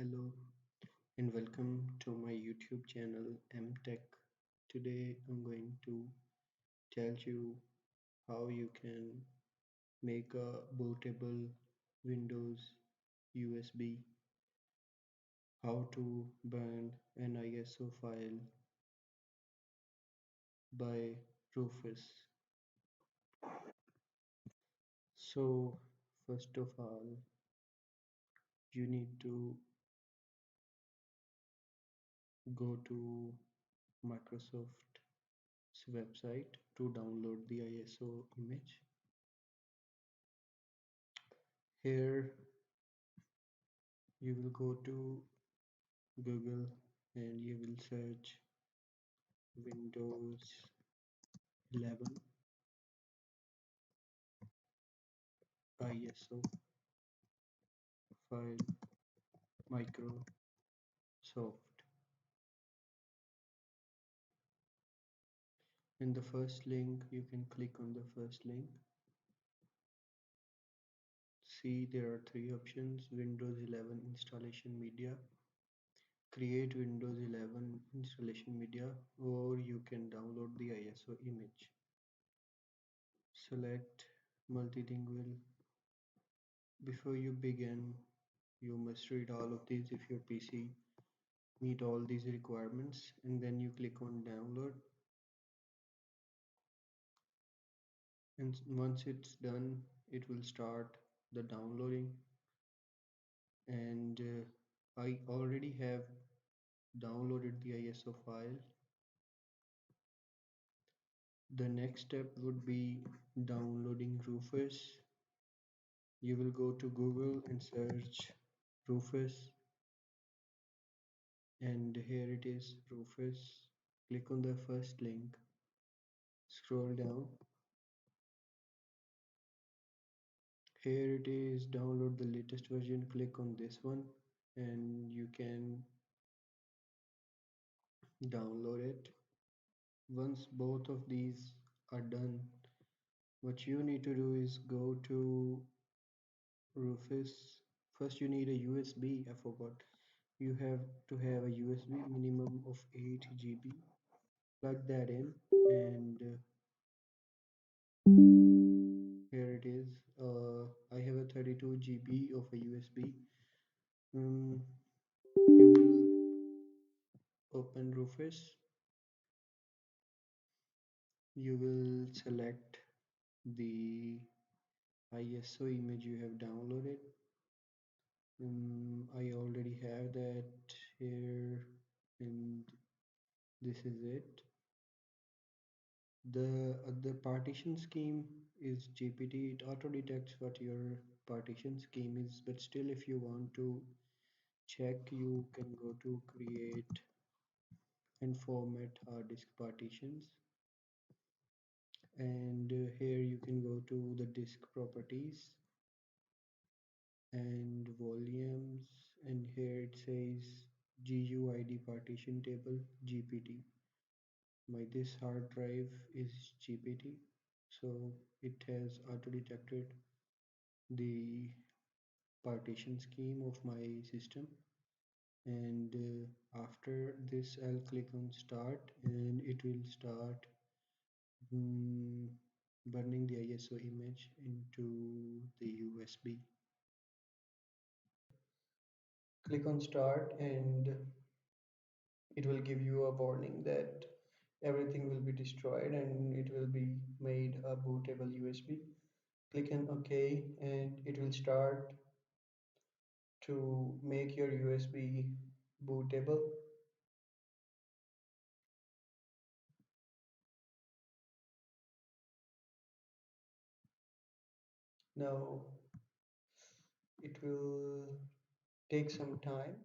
Hello and welcome to my YouTube channel MTech. Today I'm going to tell you how you can make a bootable Windows USB, how to burn an ISO file by Rufus. So first of all, you need to go to Microsoft's website to download the ISO image. Here you will go to Google and you will search Windows 11 ISO file Microsoft. In the first link, you can click on the first link. See, there are three options: Windows 11 installation media, create Windows 11 installation media, or you can download the ISO image. Select multilingual. Before you begin, you must read all of these if your PC meet all these requirements, and then you click on download, and once it's done it will start the downloading. And I already have downloaded the ISO file. The next step would be downloading Rufus. You will go to Google and search Rufus, and here it is, Rufus. Click on the first link, scroll down. Here it is, download the latest version. Click on this one and you can download it. Once both of these are done, what you need to do is go to Rufus. First you need a USB. I forgot. You have to have a USB minimum of 8 GB. Plug that in and here it is. I have a 32 GB of a USB. You will open Rufus. You will select the ISO image you have downloaded. I already have that here, and this is it. The partition scheme is GPT. It auto detects what your partition scheme is, but still, if you want to check, you can go to create and format hard disk partitions, and here you can go to the disk properties and volumes, and here it says GUID partition table GPT. My this hard drive is GPT, so it has auto detected the partition scheme of my system. And after this I'll click on start and it will start mm, burning the ISO image into the USB. Click on start and it will give you a warning that everything will be destroyed and it will be made a bootable USB. Click on OK and it will start to make your USB bootable. Now it will take some time.